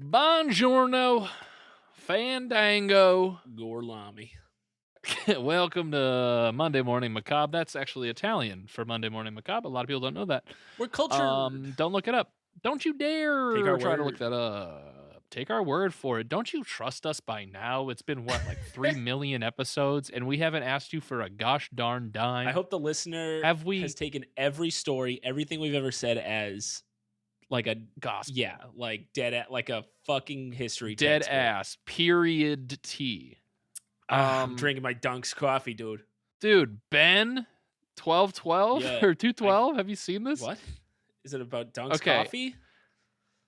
Buongiorno, Fandango. Gorlami. Welcome to Monday Morning Macabre. That's actually Italian for Monday Morning Macabre. A lot of people don't know that. We're cultured. Don't look it up. Don't you dare Take our try to word. look that up. Take our word for it. Don't you trust us by now? It's been, what, like 3 million episodes, and we haven't asked you for a gosh darn dime. I hope the listener has taken every story, everything we've ever said as like a gospel. Yeah, like like a fucking history Dead textbook. ass. Period T. I'm drinking my Dunks coffee, dude. Dude, Ben 1212 or 212. Have you seen this? What? Is it about Dunks coffee?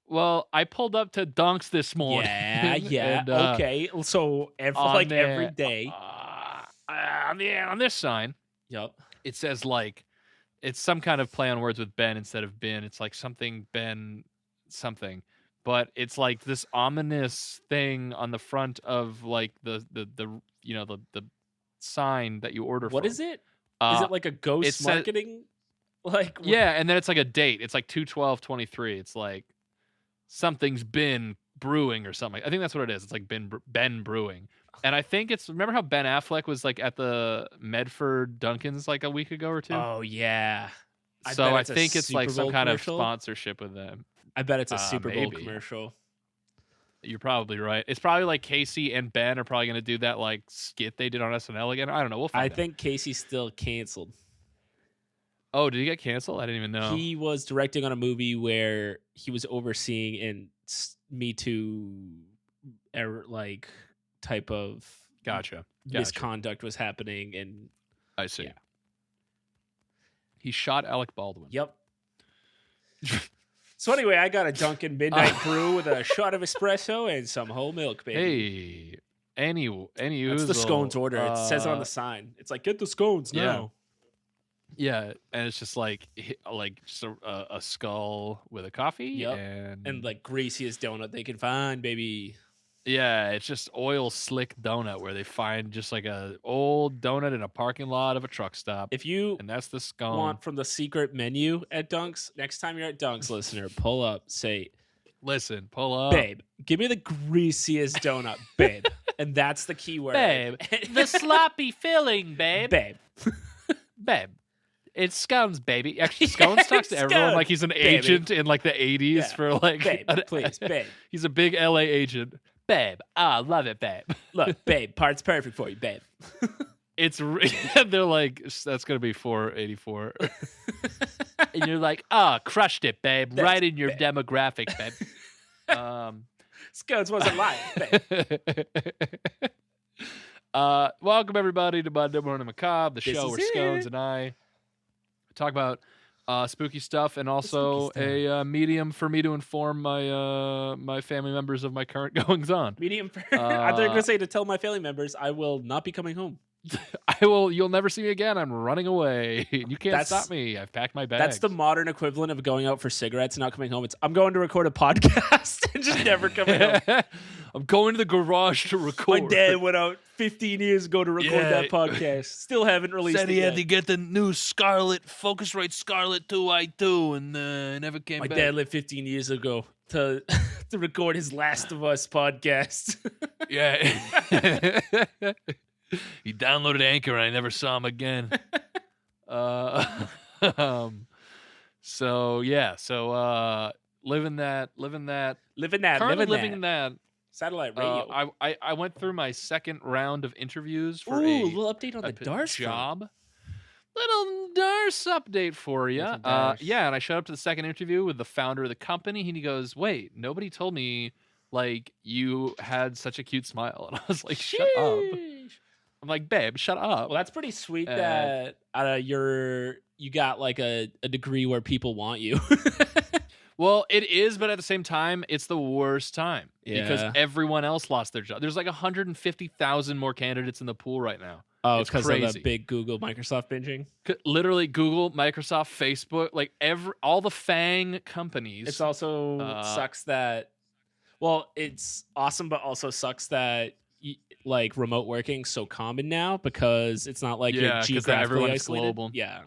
Well, I pulled up to Dunks this morning. Yeah. And, okay. So every day. On this sign, yep, it says like it's some kind of play on words with Ben instead of bin. It's like something Ben something. But it's like this ominous thing on the front of like the sign that you order from. What is it? Is it like a ghost marketing? Yeah, and then it's like a date. It's like 2/12/23. It's like something's been brewing or something. I think that's what it is. It's like Ben brewing. And I think remember how Ben Affleck was like at the Medford Dunkin's like a week ago or two? Oh yeah. I think it's like some kind of sponsorship with them. I bet it's a Super Bowl commercial. You're probably right. It's probably like Casey and Ben are probably going to do that like skit they did on SNL again. I don't know. We'll find out. I think Casey's still canceled. Oh, did he get canceled? I didn't even know. He was directing on a movie where he was overseeing and Me Too like type of misconduct was happening, and I see. Yeah. He shot Alec Baldwin. Yep. So anyway, I got a Dunkin' Midnight Brew with a shot of espresso and some whole milk, baby. Hey, any that's the scones order. It says on the sign. It's like, get the scones now. Yeah, and it's just like just a skull with a coffee, and like greasiest donut they can find, baby. Yeah, it's just oil slick donut where they find just like a old donut in a parking lot of a truck stop. And that's the scone. Want from the secret menu at Dunks, next time you're at Dunks, listener, pull up, say, listen, pull up. Babe, give me the greasiest donut, babe. And that's the key word. Babe, the sloppy filling, babe. Babe. It's Scones, baby. Actually, Scones talks to everyone like he's an agent in like the 80s for like... Babe, please, babe. He's a big LA agent. Babe, love it, babe. Look, babe, part's perfect for you, babe. They're like, that's going to be $4.84. And you're like, crushed it, babe. That's right in your demographic, babe. Scones wasn't lying, babe. Welcome, everybody, to Monday Morning Macabre, the show where Scones and I talk about spooky stuff, and also a medium for me to inform my family members of my current goings on. Medium for I thought you were gonna say to tell my family members I will not be coming home. You'll never see me again. I'm running away. You can't stop me. I've packed my bags. That's the modern equivalent of going out for cigarettes and not coming home. I'm going to record a podcast and just never coming home. I'm going to the garage to record. My dad went out 15 years ago to record that podcast. Still haven't released it. Said he had to get the new Focusrite Scarlett 2i2 and never came back. My dad lived 15 years ago to record his Last of Us podcast. Yeah. He downloaded Anchor and I never saw him again. Living that. Satellite radio. I went through my second round of interviews for a little update on the Darce job. Little Darce update for you. And I showed up to the second interview with the founder of the company, and he goes, "Wait, nobody told me like you had such a cute smile." And I was like, "Shut up." I'm like, "Babe, shut up." Well, that's pretty sweet that you got like a degree where people want you. Well, it is, but at the same time, it's the worst time because everyone else lost their job. There's like 150,000 more candidates in the pool right now. Oh, because of the big Google, Microsoft binging? Literally, Google, Microsoft, Facebook, like all the FANG companies. It's also sucks that, well, it's awesome, but also sucks that like remote working so common now because it's not like you're geographically isolated. Global. Yeah.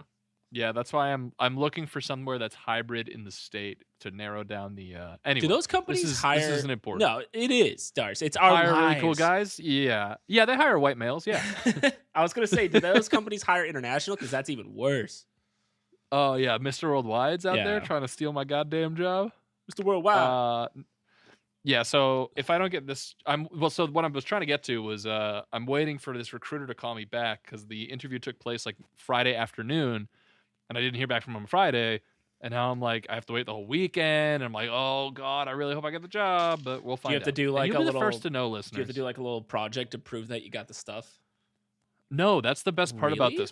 Yeah, that's why I'm looking for somewhere that's hybrid in the state to narrow down the. Anyway, do those companies hire? This isn't important. No, it is, Darce. It's our hire lives. Really cool guys. Yeah, they hire white males. Yeah. I was gonna say, do those companies hire international? Because that's even worse. Oh yeah, Mr. Worldwide's out there trying to steal my goddamn job. Mr. Worldwide. Yeah. So if I don't get this, So what I was trying to get to was I'm waiting for this recruiter to call me back because the interview took place like Friday afternoon. And I didn't hear back from him on Friday, and now I'm like, I have to wait the whole weekend. And I'm like, oh god, I really hope I get the job, but we'll find out. Do you have to do like a little? The first to know, listeners. Do you have to do like a little project to prove that you got the stuff? No, that's the best part about this.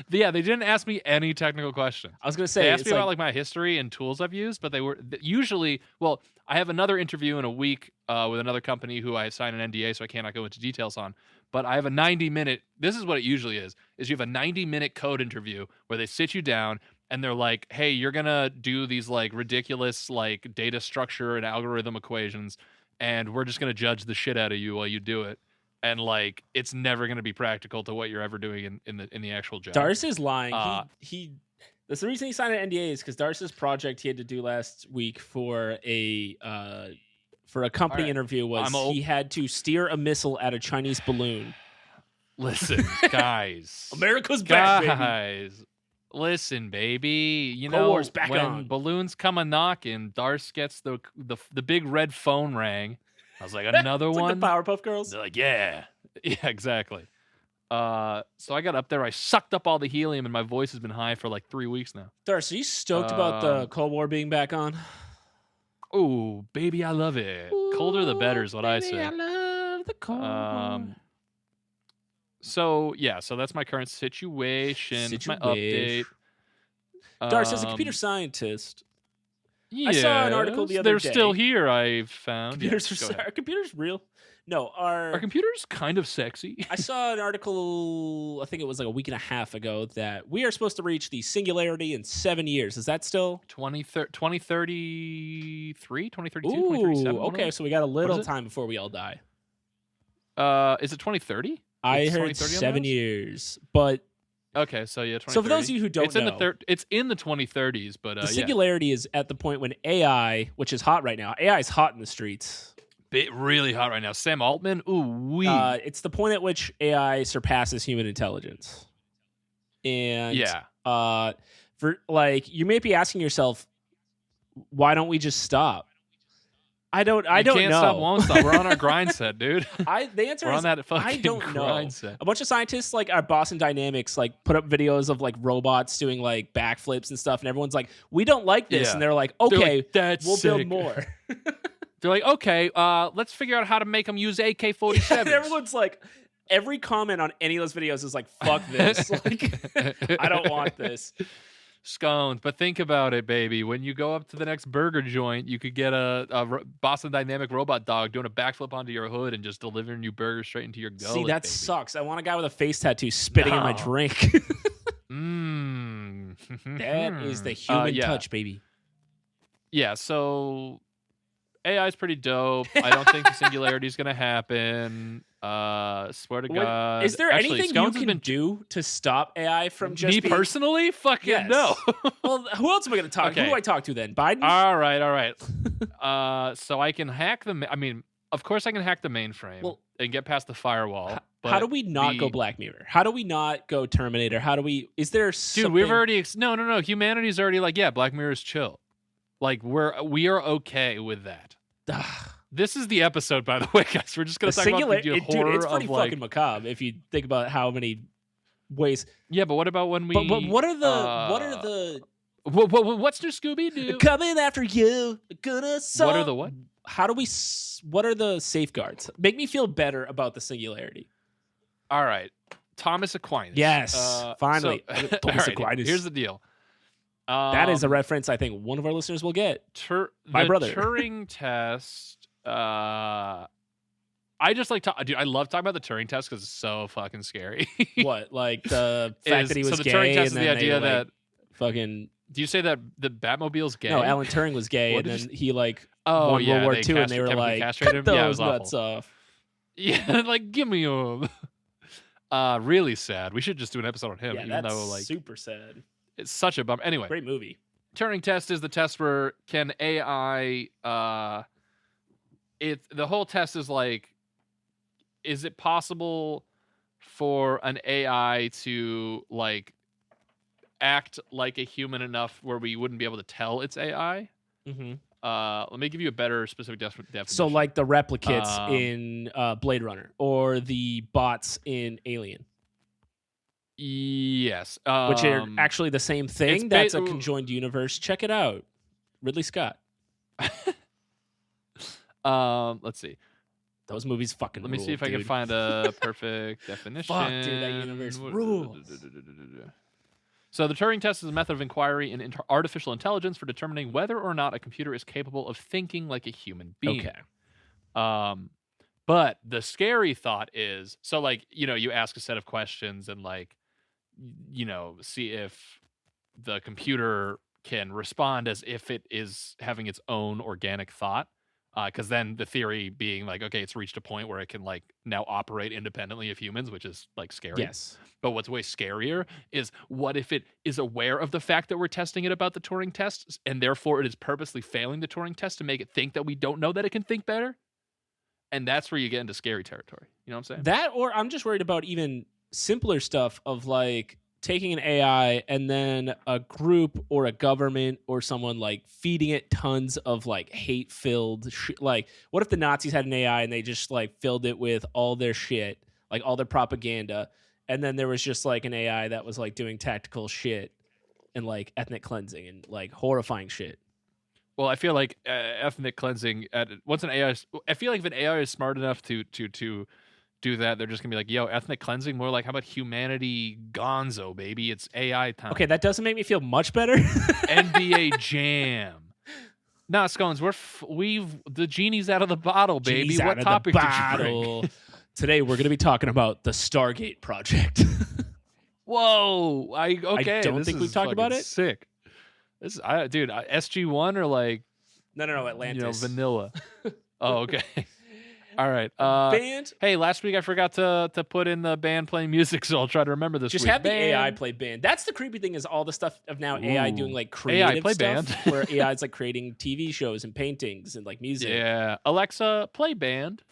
Yeah, they didn't ask me any technical questions. I was gonna say they asked me about like my history and tools I've used, but they were usually. Well, I have another interview in a week with another company who I signed an NDA, so I cannot go into details on. But I have a 90-minute. This is what it usually is you have a 90-minute code interview where they sit you down and they're like, "Hey, you're gonna do these like ridiculous like data structure and algorithm equations, and we're just gonna judge the shit out of you while you do it." And like, it's never going to be practical to what you're ever doing in the actual job. Darce is lying. That's the reason he signed an NDA is because Darce's project he had to do last week for a company interview was he had to steer a missile at a Chinese balloon. Listen, guys, America's back, baby. Listen, baby. You Cold know War's back when on. balloons come a knocking, Darce gets the big red phone rang. I was like, another it's one? Like the Powerpuff Girls? They're like, yeah, exactly. So I got up there. I sucked up all the helium, and my voice has been high for like 3 weeks now. Darce, are you stoked about the Cold War being back on? Oh, baby, I love it. Ooh, colder the better is what I say. I love the Cold War. So that's my current situation. My update. Darce, as a computer scientist. Yeah, I saw an article the other day. They're still here, I've found. Are computers real? No, are computers kind of sexy? I saw an article, I think it was like a week and a half ago, that we are supposed to reach the singularity in 7 years. Is that still? 2033, 2032, Ooh, 2037? Okay, so we got a little time before we all die. Is it 2030? I heard 7 years, but... Okay, so yeah, 2030. So for those of you who don't know, it's in the 2030s, but the singularity is at the point when AI, which is hot right now, AI is hot in the streets. Really hot right now. Sam Altman, it's the point at which AI surpasses human intelligence. And for like, you may be asking yourself, why don't we just stop? I don't know. Stop, won't stop. We're on our grind set, dude. The answer We're is on that fucking I don't grind know. set. A bunch of scientists like at Boston Dynamics like put up videos of like robots doing like backflips and stuff, and everyone's like, "We don't like this," and they're like, "Okay, we'll build more." They're like, "Okay, let's figure out how to make them use AK-47s." And everyone's like, every comment on any of those videos is like, "Fuck this!" Like, I don't want this. Scones, but think about it, baby. When you go up to the next burger joint, you could get a Boston Dynamic robot dog doing a backflip onto your hood and just delivering you burgers straight into your gullet. See, that baby. Sucks. I want a guy with a face tattoo spitting in my drink. That is the human touch, baby. Yeah, so AI is pretty dope. I don't think the singularity is going to happen. Swear to God. Is there anything you can do to stop AI from just personally? Fucking no. Well, who else am I going to talk to? Who do I talk to then? Biden? All right. So I can hack of course I can hack the mainframe and get past the firewall. How do we not go Black Mirror? How do we not go Terminator? Is there something... Dude, we've already... No. Humanity's already like, yeah, Black Mirror's chill. Like, we are okay with that. This is the episode, by the way, guys. We're just going to talk about the horror dude, it's pretty of like... fucking macabre if you think about how many ways... Yeah, but what about when we... But what are the... What's your Scooby-Doo? Coming after you. Gonna solve... What are the what? What are the safeguards? Make me feel better about the singularity. All right. Thomas Aquinas. Yes. Finally. Thomas Aquinas. Here's the deal. That is a reference I think one of our listeners will get. My brother. The Turing test. I just like dude. I love talking about the Turing test because it's so fucking scary. What, like the fact that he was the gay? Turing test and is the idea they, that fucking. Do you say that the Batmobile's gay? No, Alan Turing was gay, and then he like won World War II, and they were like, cut those nuts off. Yeah, like give me a. Really sad. We should just do an episode on him, Yeah, even that's though like super sad. it's such a bummer. Anyway, Great movie. Turing test is the test where can AI the whole test is like, is it possible for an AI to like act like a human enough where we wouldn't be able to tell it's AI? Mm-hmm. Let me give you a better specific definition. So like the replicates in Blade Runner or the bots in Alien. Yes. Which are actually the same thing. That's a conjoined universe. Check it out. Ridley Scott. Let's see. Those movies fucking Let me rule, see if dude. I can find a perfect definition. Fuck, dude, that universe rules. So the Turing test is a method of inquiry in artificial intelligence for determining whether or not a computer is capable of thinking like a human being. Okay. But the scary thought is, so like, you ask a set of questions and like, see if the computer can respond as if it is having its own organic thought. Because then the theory being like, okay, it's reached a point where it can like now operate independently of humans, which is like scary. Yes. But what's way scarier is what if it is aware of the fact that we're testing it about the Turing test, and therefore it is purposely failing the Turing test to make it think that we don't know that it can think better? And that's where you get into scary territory. You know what I'm saying? That, or I'm just worried about even simpler stuff of like taking an AI and then a group or a government or someone like feeding it tons of like hate-filled shit. Like, what if the Nazis had an AI and they just like filled it with all their shit, like all their propaganda, and then there was just like an AI that was like doing tactical shit and like ethnic cleansing and like horrifying shit. Well, I feel like ethnic cleansing once an AI. I feel like if an AI is smart enough to do that, they're just gonna be like, "Yo, ethnic cleansing." More like, how about humanity gonzo, baby? It's AI time. Okay, that doesn't make me feel much better. NBA Jam. Nah, Scones, the genie's out of the bottle, baby. Genie's What topic did you bring? Today we're gonna be talking about the Stargate Project. Whoa! I don't think we've talked about it. Sick. Dude, SG1 or like no, Atlantis. Vanilla. Oh, okay. All right. Band. Hey, last week I forgot to put in the band playing music, so I'll try to remember this. Just week. have the AI play band. That's the creepy thing is all the stuff of now AI doing like creative AI play stuff, band. where AI is like creating TV shows and paintings and like music. Yeah, Alexa, play band.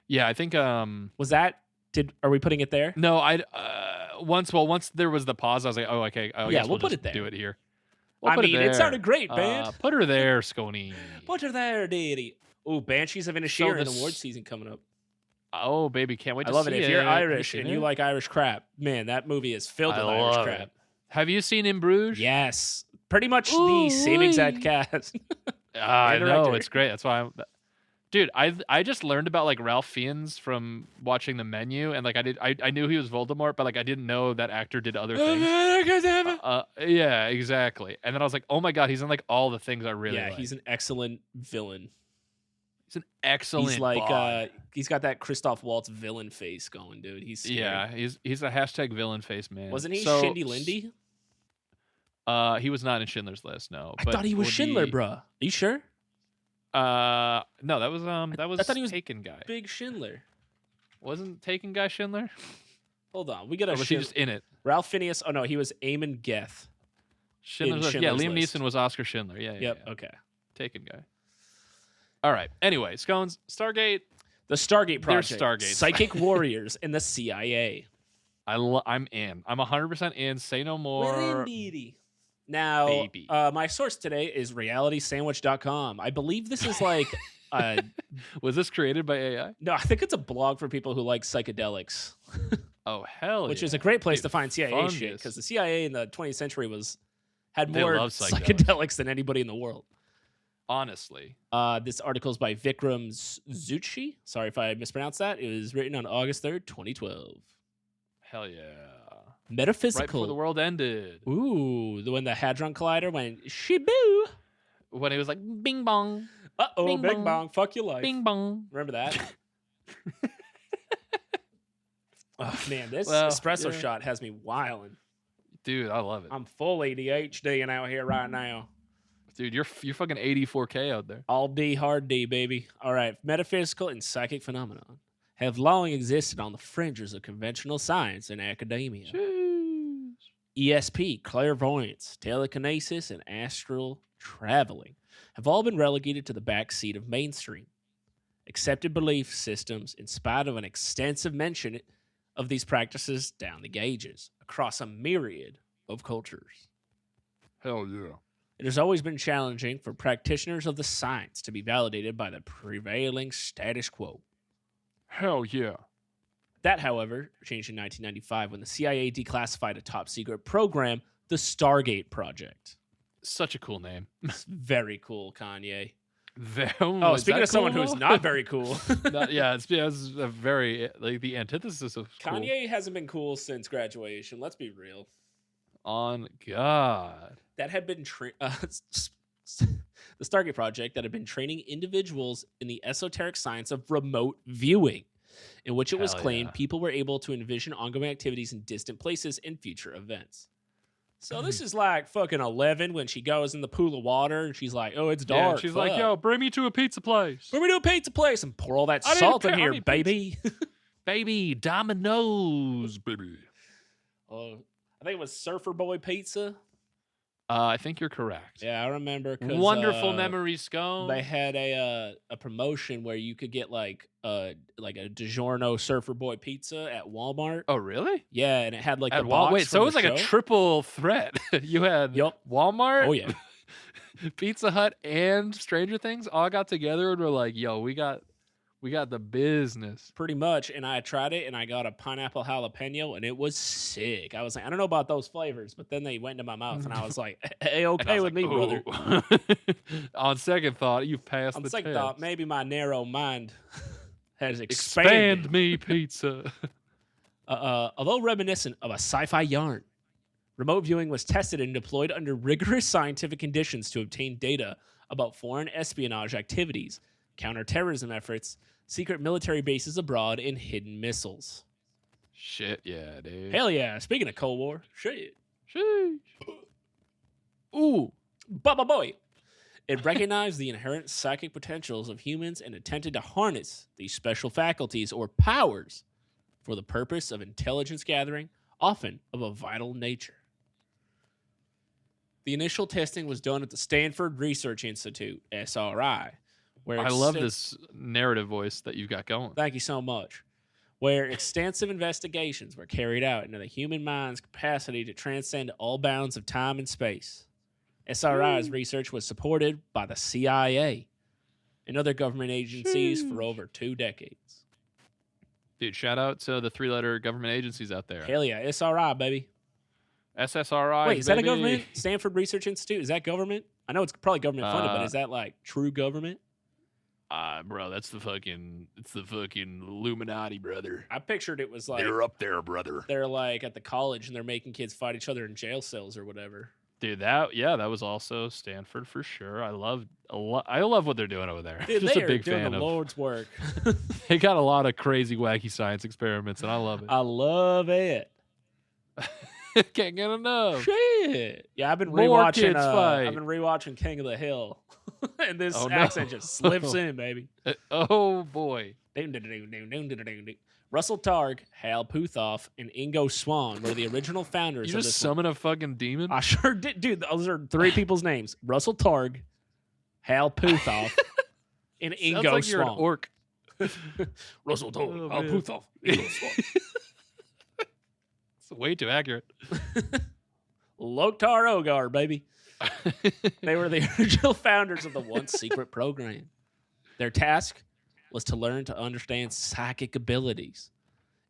Yeah, I think was that are we putting it there? No, once there was the pause, I was like, oh, okay, I guess we'll put just it there. Do it here. It sounded great, band. Put her there, Scony. Put her there, dearie. Oh, Banshees of Inisherin in award season coming up. Oh, baby, can't wait to see it. I love it. If you're Irish and you like Irish crap, man, that movie is filled with Irish crap. Have you seen In Bruges? Yes. Pretty much the same exact cast. I know, it's great. That's why Dude, I just learned about like Ralph Fiennes from watching The Menu, and like I knew he was Voldemort, but like I didn't know that actor did other things. Yeah, exactly. And then I was like, oh my god, he's in like all the things I really like. Yeah, he's an excellent villain. He's an excellent. He's like he's got that Christoph Waltz villain face going, dude. He's scary. Yeah, he's a hashtag villain face man. Wasn't he Shindy Lindy? He was not in Schindler's List. No, I thought he was Schindler, bruh. Are you sure? No, that was I thought he was Taken guy. Big Schindler. Wasn't Taken guy Schindler? Hold on, we got was he just in it? Ralph Fiennes. Oh no, he was Eamon Geth. Schindler's yeah, Liam Neeson was Oscar Schindler. Yeah. Yep. Yeah. Okay. Taken guy. All right. Anyway, Scones, Stargate. The Stargate Project. Stargate. Psychic warriors in the CIA. I'm in. I'm 100% in. Say no more. Now, my source today is realitysandwich.com. I believe this is like... was this created by AI? No, I think it's a blog for people who like psychedelics. Oh, hell Which is a great place to find CIA shit, because the CIA in the 20th century had more psychedelics than anybody in the world. Honestly. This article is by Vikram Zucci. Sorry if I mispronounced that. It was written on August 3rd, 2012. Hell yeah. Metaphysical. Right before the world ended. Ooh, when the Hadron Collider went shiboo. When it was like bing bong. Uh-oh, bing bong, fuck your life. Bing bong. Remember that? Oh, man, this espresso shot has me wilding. Dude, I love it. I'm full ADHD out here right now. Dude, you're fucking 84K out there. All D, hard D, baby. All right, metaphysical and psychic phenomenon have long existed on the fringes of conventional science and academia. Jeez. ESP, clairvoyance, telekinesis, and astral traveling have all been relegated to the back seat of mainstream accepted belief systems in spite of an extensive mention of these practices down the gauges across a myriad of cultures. Hell yeah. It has always been challenging for practitioners of the science to be validated by the prevailing status quo. Hell yeah. That, however, changed in 1995 when the CIA declassified a top-secret program, the Stargate Project. Such a cool name. It's very cool, Kanye. Speaking of someone who's not very cool. It's a very, like, the antithesis of cool. Kanye hasn't been cool since graduation. Let's be real. On God. That had been the Stargate Project that had been training individuals in the esoteric science of remote viewing, in which it was claimed people were able to envision ongoing activities in distant places and future events. So this is like fucking 11 when she goes in the pool of water and she's like, oh, it's dark. Yeah, she's like, yo, bring me to a pizza place. Bring me to a pizza place and pour all that salt in here, baby. Baby, Domino's, baby. I think it was Surfer Boy Pizza. I think you're correct. Yeah, I remember. Wonderful memory scone. They had a promotion where you could get like a DiGiorno Surfer Boy pizza at Walmart. Oh, really? Yeah, and it had like the box. Wait, so it was like a triple threat. You had Walmart. Oh yeah. Pizza Hut and Stranger Things all got together and were like, "Yo, we got the business." Pretty much, and I tried it, and I got a pineapple jalapeno, and it was sick. I was like, I don't know about those flavors, but then they went into my mouth, and I was like, hey, okay with me, brother. On second thought, you've passed the test. On second thought, maybe my narrow mind has expanded. Expand me, pizza. Although reminiscent of a sci-fi yarn, remote viewing was tested and deployed under rigorous scientific conditions to obtain data about foreign espionage activities, counterterrorism efforts, secret military bases abroad, and hidden missiles. Shit, yeah, dude. Hell yeah. Speaking of Cold War, shit. Sheesh. Ooh, Bubba Boy. It recognized the inherent psychic potentials of humans and attempted to harness these special faculties or powers for the purpose of intelligence gathering, often of a vital nature. The initial testing was done at the Stanford Research Institute, SRI. I love this narrative voice that you've got going. Thank you so much. Where extensive investigations were carried out into the human mind's capacity to transcend all bounds of time and space. SRI's research was supported by the CIA and other government agencies for over 2 decades. Dude, shout out to the 3-letter government agencies out there. Hell yeah, SRI, baby. SSRI. Wait, is that a government? Stanford Research Institute? Is that government? I know it's probably government funded, but is that like true government? Bro, it's the fucking Illuminati, brother. I pictured it was like they're up there, brother. They're like at the college and they're making kids fight each other in jail cells or whatever. Dude, that was also Stanford for sure. I love what they're doing over there. Dude, just they a big are doing fan the Lord's work. They got a lot of crazy, wacky science experiments, and I love it. I love it. Can't get enough. Shit. Yeah, I've been rewatching King of the Hill. And this accent just slips in, baby. Oh boy. Russell Targ, Hal Puthoff, and Ingo Swann were the original founders of this. You just summon a fucking demon? I sure did. Dude, those are 3 people's names. Russell Targ, Hal Puthoff, and Ingo Swann. Like you're an orc. Russell Targ, Hal Puthoff, Ingo Swann. It's way too accurate. Loktar Ogar, baby. They were the original founders of the once secret program. Their task was to learn to understand psychic abilities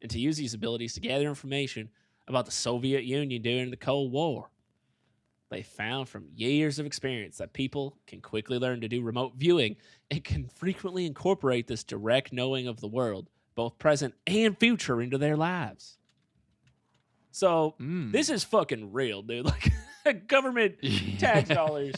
and to use these abilities to gather information about the Soviet Union during the Cold War. They found from years of experience that people can quickly learn to do remote viewing and can frequently incorporate this direct knowing of the world, both present and future, into their lives. So this is fucking real, dude. Like government tax dollars.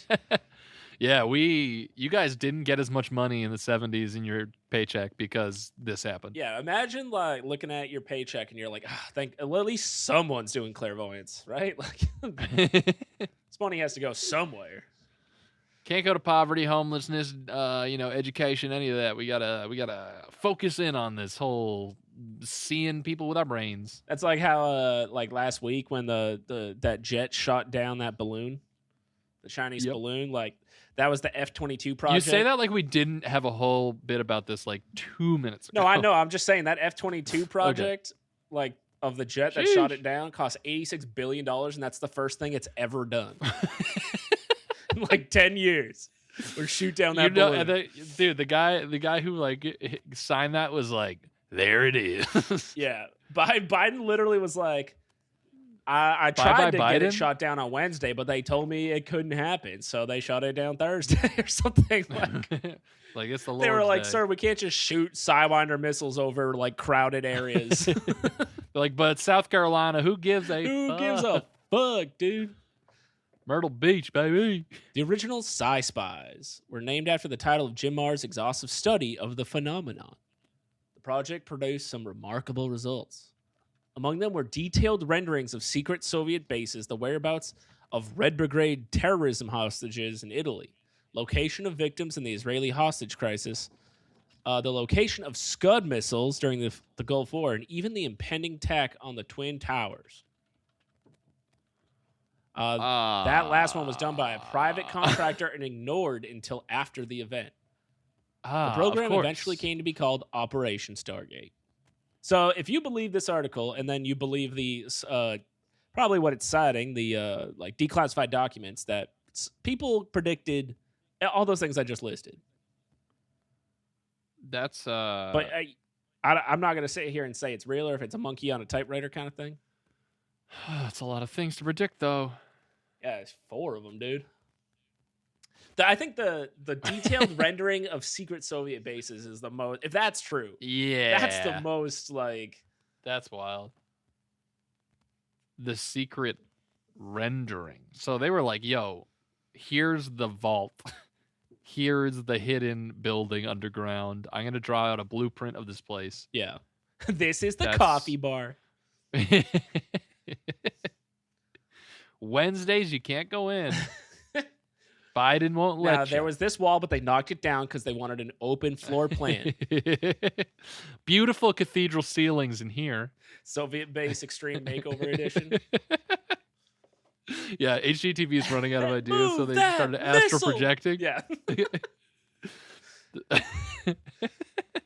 Yeah, you guys didn't get as much money in the 70s in your paycheck because this happened. Yeah, imagine like looking at your paycheck and you're like, well, at least someone's doing clairvoyance, right? Like, this money has to go somewhere. Can't go to poverty, homelessness, education, any of that. We gotta focus in on this whole seeing people with our brains. That's like how like last week when that jet shot down that balloon, the Chinese balloon, like that was the F-22 project. You say that like we didn't have a whole bit about this like 2 minutes ago. No, I know. I'm just saying that F-22 project, like of the jet that shot it down, cost $86 billion, and that's the first thing it's ever done. In like 10 years. Or shoot down that balloon. Dude, the guy who like signed that was like, there it is. Yeah. Biden literally was like, I tried to get it shot down on Wednesday, but they told me it couldn't happen, so they shot it down Thursday or something. Like it's the Lord's They were like, day. sir, we can't just shoot Sidewinder missiles over like crowded areas. Like, but South Carolina, who gives a fuck, dude? Myrtle Beach, baby. The original Sci-Spies were named after the title of Jim Marr's exhaustive study of the phenomenon. The project produced some remarkable results. Among them were detailed renderings of secret Soviet bases, the whereabouts of Red Brigade terrorism hostages in Italy, location of victims in the Israeli hostage crisis, the location of Scud missiles during the Gulf War, and even the impending attack on the Twin Towers. That last one was done by a private contractor and ignored until after the event. The program eventually came to be called Operation Stargate. So if you believe this article and then you believe the probably what it's citing, the like declassified documents that people predicted all those things I just listed. That's But I'm not going to sit here and say it's real or if it's a monkey on a typewriter kind of thing. That's a lot of things to predict, though. Yeah, it's 4 of them, dude. I think the detailed rendering of secret Soviet bases is the most. If that's true, yeah, that's the most like. That's wild. The secret rendering. So they were like, "Yo, here's the vault. Here's the hidden building underground. I'm gonna draw out a blueprint of this place." Yeah, this is the coffee bar. Wednesdays you can't go in. Biden won't let you. There was this wall, but they knocked it down because they wanted an open floor plan. Beautiful cathedral ceilings in here. Soviet base extreme makeover edition. Yeah, HGTV is running out of ideas, so they started astral projecting. Yeah.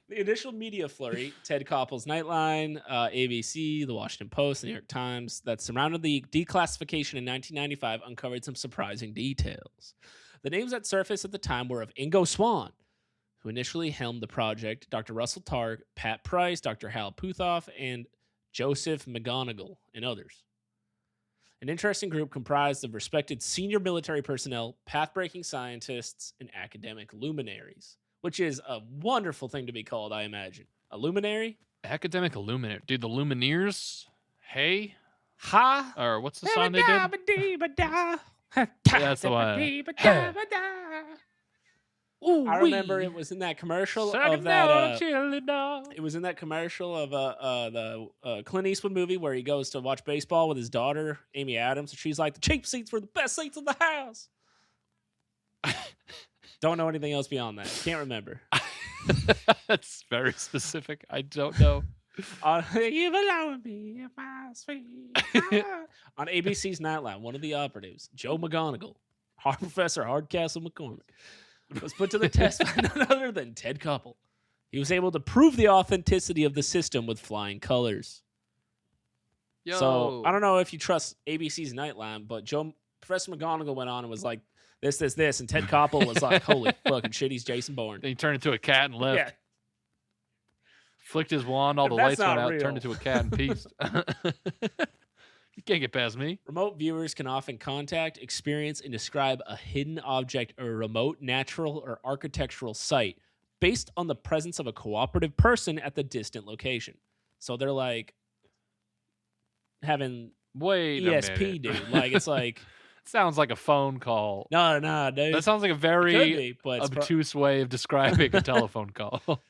The initial media flurry, Ted Koppel's Nightline, ABC, The Washington Post, The New York Times, that surrounded the declassification in 1995 uncovered some surprising details. The names that surfaced at the time were of Ingo Swann, who initially helmed the project, Dr. Russell Targ, Pat Price, Dr. Hal Puthoff, and Joseph McGonigal, and others. An interesting group comprised of respected senior military personnel, path-breaking scientists, and academic luminaries, which is a wonderful thing to be called, I imagine. A luminary? Academic luminary. Dude, the Lumineers? Hey? Ha? Or what's the song they did? That's the one. I remember it was in that commercial of that. It was in that commercial of the Clint Eastwood movie where he goes to watch baseball with his daughter, Amy Adams, and she's like, "The cheap seats were the best seats in the house." Don't know anything else beyond that. Can't remember. That's very specific. I don't know. You belong me, my sweet. On ABC's Nightline, one of the operatives, Joe McGonigal, Professor Hardcastle McCormick, was put to the test by none other than Ted Koppel. He was able to prove the authenticity of the system with flying colors. Yo. So I don't know if you trust ABC's Nightline, but Professor McGonigal went on and was like, this, and Ted Koppel was like, holy fucking shit, he's Jason Bourne. Then he turned into a cat and left. Yeah. Flicked his wand, all the lights went out, real. turned into a cat and peaced. You can't get past me. Remote viewers can often contact, experience, and describe a hidden object or a remote natural or architectural site based on the presence of a cooperative person at the distant location. So they're like having Wait ESP, a minute. dude. Like it's like Sounds like a phone call. No, dude. That sounds like a very obtuse way of describing a telephone call.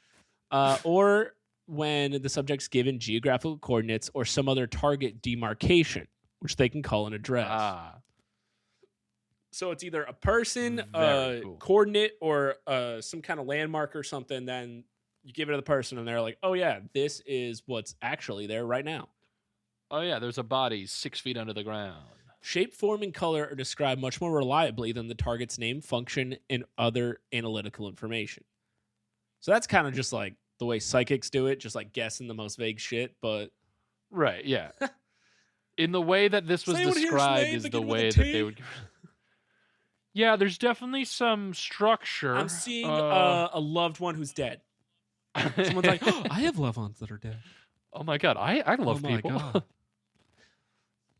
Or when the subject's given geographical coordinates or some other target demarcation, which they can call an address. So it's either a person, coordinate, or some kind of landmark or something. Then you give it to the person, and they're like, "Oh yeah, this is what's actually there right now." Oh yeah, there's a body 6 feet under the ground. Shape, form, and color are described much more reliably than the target's name, function, and other analytical information. So that's kind of just like the way psychics do it, just like guessing the most vague shit. But right, yeah. In the way that this was described is the way that they would. Yeah, there's definitely some structure. I'm seeing a loved one who's dead. Someone's like, oh, I have loved ones that are dead. Oh my god, I love people.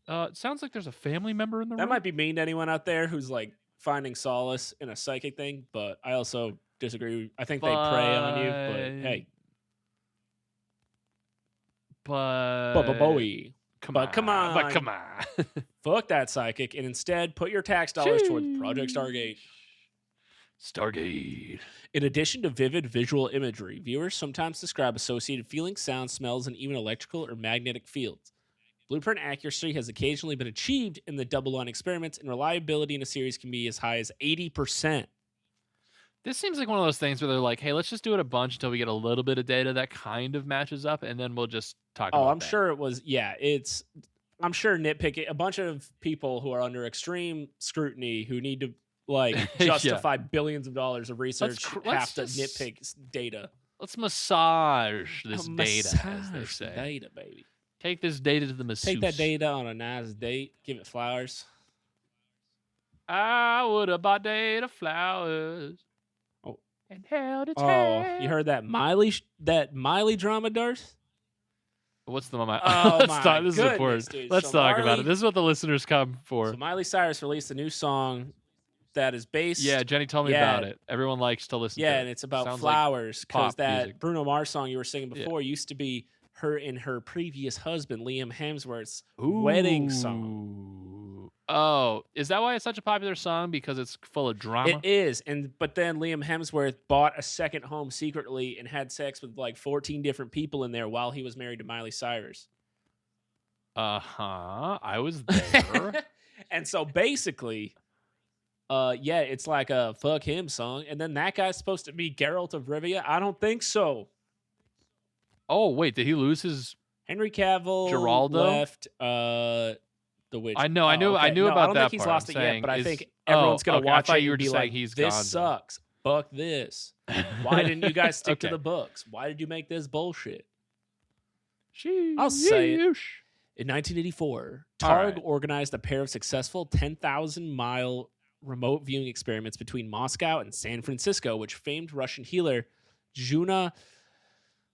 It sounds like there's a family member in the room. That might be mean to anyone out there who's like finding solace in a psychic thing, but I also disagree. I think they prey on you, but hey. But come on. Fuck that psychic, and instead put your tax dollars towards Project Stargate. In addition to vivid visual imagery, viewers sometimes describe associated feelings, sounds, smells, and even electrical or magnetic fields. Blueprint accuracy has occasionally been achieved in the double-line experiments, and reliability in a series can be as high as 80%. This seems like one of those things where they're like, hey, let's just do it a bunch until we get a little bit of data that kind of matches up, and then we'll just talk about it. I'm sure it was, I'm sure nitpicking, a bunch of people who are under extreme scrutiny who need to like justify billions of dollars of research have to nitpick data. Let's massage this data, as they say. Data, baby. Take this data to the masseuse. Take that data on a nice date. Give it flowers. I would have bought data flowers. Oh, and held its hand. You heard that Miley drama, Darth? What's the moment? This is important. Dude. Let's talk about it. This is what the listeners come for. So Miley Cyrus released a new song that is based. Yeah, Jenny told me about it. Everyone likes to listen to it. Yeah, and it's about flowers because that music. Bruno Mars song you were singing before used to be her and her previous husband Liam Hemsworth's wedding song. Oh, is that why it's such a popular song? Because it's full of drama? It is, but then Liam Hemsworth bought a second home secretly and had sex with like 14 different people in there while he was married to Miley Cyrus. I was there. And so basically, it's like a fuck him song, and then that guy's supposed to be Geralt of Rivia. I don't think so. Oh wait, did he lose his? Henry Cavill Geraldo left the Witch. I know. I knew about that. I don't think he's lost it yet, but I think everyone's gonna watch it. You were just like, "This sucks. Fuck this. Why didn't you guys stick to the books? Why did you make this bullshit?" I'll say it. In 1984, Targ organized a pair of successful 10,000-mile remote viewing experiments between Moscow and San Francisco, which famed Russian healer Juna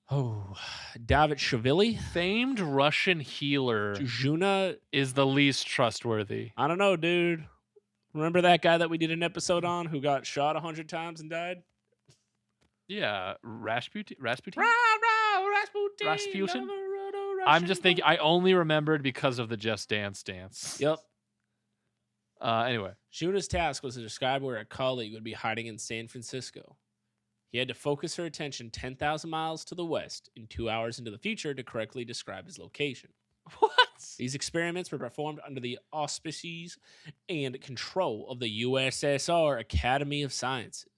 Davitashvili. Famed Russian healer Juna is the least trustworthy. I don't know, dude. Remember that guy that we did an episode on who got shot 100 times and died? Yeah, Rasputin? Rasputin. I'm just thinking, I only remembered because of the Just Dance dance. Yep. Anyway. Juna's task was to describe where a colleague would be hiding in San Francisco. He had to focus her attention 10,000 miles to the west and 2 hours into the future to correctly describe his location. What? These experiments were performed under the auspices and control of the USSR Academy of Sciences.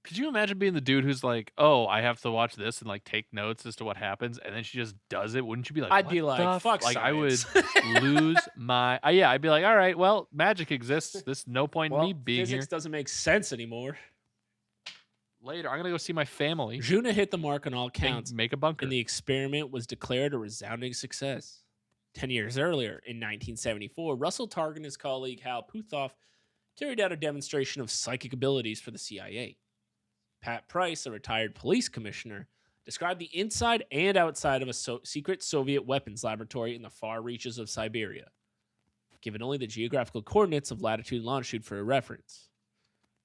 Could you imagine being the dude who's like, oh, I have to watch this and like take notes as to what happens, and then she just does it? Wouldn't you be like, I'd be like, fuck like science. I would lose my I'd be like, all right, well, magic exists. There's no point in me being physics here. Doesn't make sense anymore. Later, I'm gonna go see my family. Juna hit the mark on all counts. Make a bunker. And the experiment was declared a resounding success. 10 years earlier, in 1974, Russell Targ and his colleague Hal Puthoff carried out a demonstration of psychic abilities for the CIA. Pat Price, a retired police commissioner, described the inside and outside of a secret Soviet weapons laboratory in the far reaches of Siberia, given only the geographical coordinates of latitude and longitude for a reference.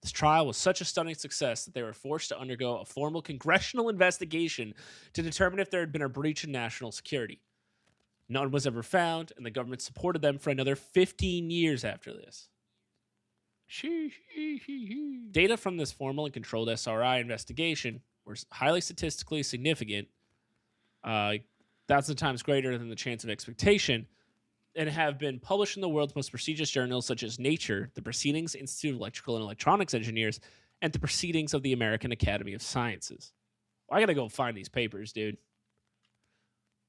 This trial was such a stunning success that they were forced to undergo a formal congressional investigation to determine if there had been a breach in national security. None was ever found, and the government supported them for another 15 years after this. Data from this formal and controlled SRI investigation were highly statistically significant, thousands of times greater than the chance of expectation, and have been published in the world's most prestigious journals such as Nature, the Proceedings Institute of Electrical and Electronics Engineers, and the Proceedings of the American Academy of Sciences. Well, I gotta go find these papers, dude.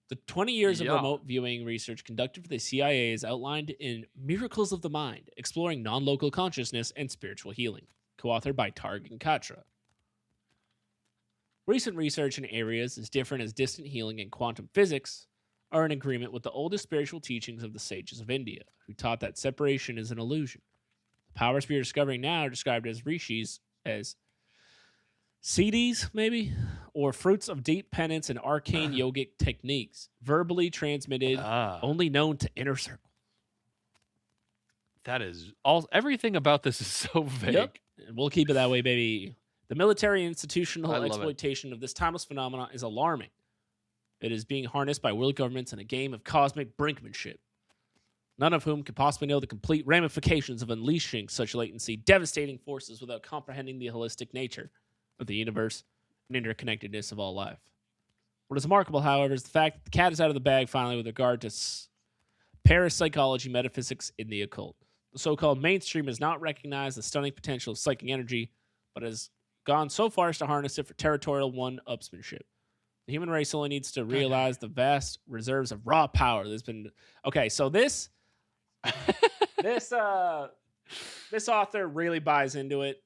The 20 years of remote viewing research conducted for the CIA is outlined in Miracles of the Mind, Exploring Non-Local Consciousness and Spiritual Healing, co-authored by Targ and Katra. Recent research in areas as different as distant healing and quantum physics are in agreement with the oldest spiritual teachings of the sages of India, who taught that separation is an illusion. The powers we are discovering now are described as rishis, as siddhis, maybe, or fruits of deep penance and arcane yogic techniques, verbally transmitted, only known to inner circle. That is all. Everything about this is so vague. Yep. We'll keep it that way, baby. The military institutional exploitation of this timeless phenomenon is alarming. It is being harnessed by world governments in a game of cosmic brinkmanship, none of whom could possibly know the complete ramifications of unleashing such latency, devastating forces without comprehending the holistic nature of the universe and interconnectedness of all life. What is remarkable, however, is the fact that the cat is out of the bag finally with regard to parapsychology, metaphysics, and the occult. The so-called mainstream has not recognized the stunning potential of psychic energy, but has gone so far as to harness it for territorial one-upsmanship. The human race only needs to realize the vast reserves of raw power that's been... Okay, so this author really buys into it.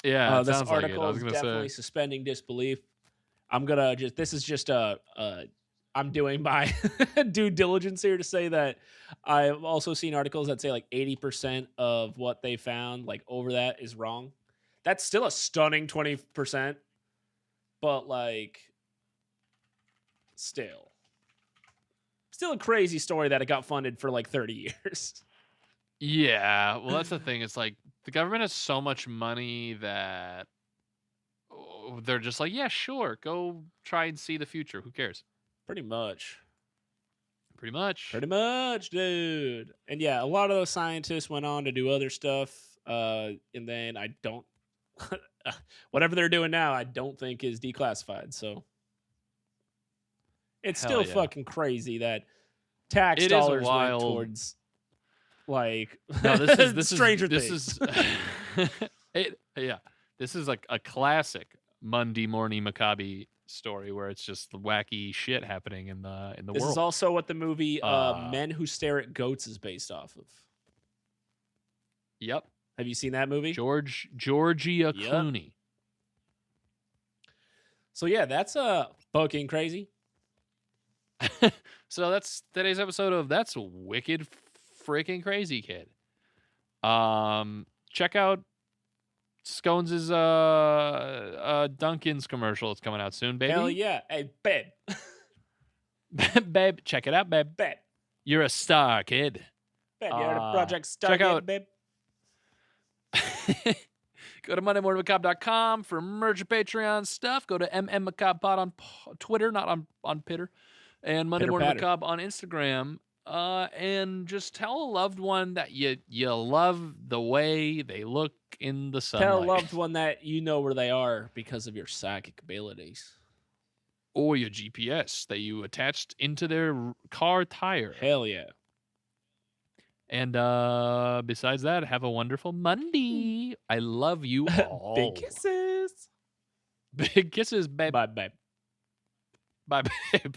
Yeah, this article is definitely suspending disbelief. I'm doing my due diligence here to say that I've also seen articles that say like 80% of what they found, like over that, is wrong. That's still a stunning 20%, but like still a crazy story that it got funded for like 30 years. Yeah, well, that's the thing. It's like the government has so much money that they're just like, yeah, sure, go try and see the future. Who cares? Pretty much, dude. And yeah, a lot of those scientists went on to do other stuff. And then I don't, whatever they're doing now, I don't think is declassified. So it's still fucking crazy that tax dollars went towards like this is Stranger Things. This is like a classic Monday morning Maccabi story where it's just the wacky shit happening in the world. This is also what the movie Men Who Stare at Goats is based off of. Yep. Have you seen that movie? Georgia Clooney. So yeah, that's fucking crazy. So that's today's episode of That's Wicked Freaking Crazy, Kid. Check out Scones' Dunkin's commercial. It's coming out soon, baby. Hell yeah. Hey, babe. Babe, check it out, babe. Babe. You're a star, kid. Babe, you're a Project Stargate, babe. Go to MondayMorningMacabre.com for merch and Patreon stuff. Go to MMMacabrePod on Twitter, not on Pitter. And Monday Morning Macabre on Instagram. And just tell a loved one that you love the way they look in the sunlight. Tell a loved one that you know where they are because of your psychic abilities. Or your GPS that you attached into their car tire. Hell yeah. And besides that, have a wonderful Monday. I love you all. Big kisses. Big kisses, babe. Bye, babe. Bye, babe.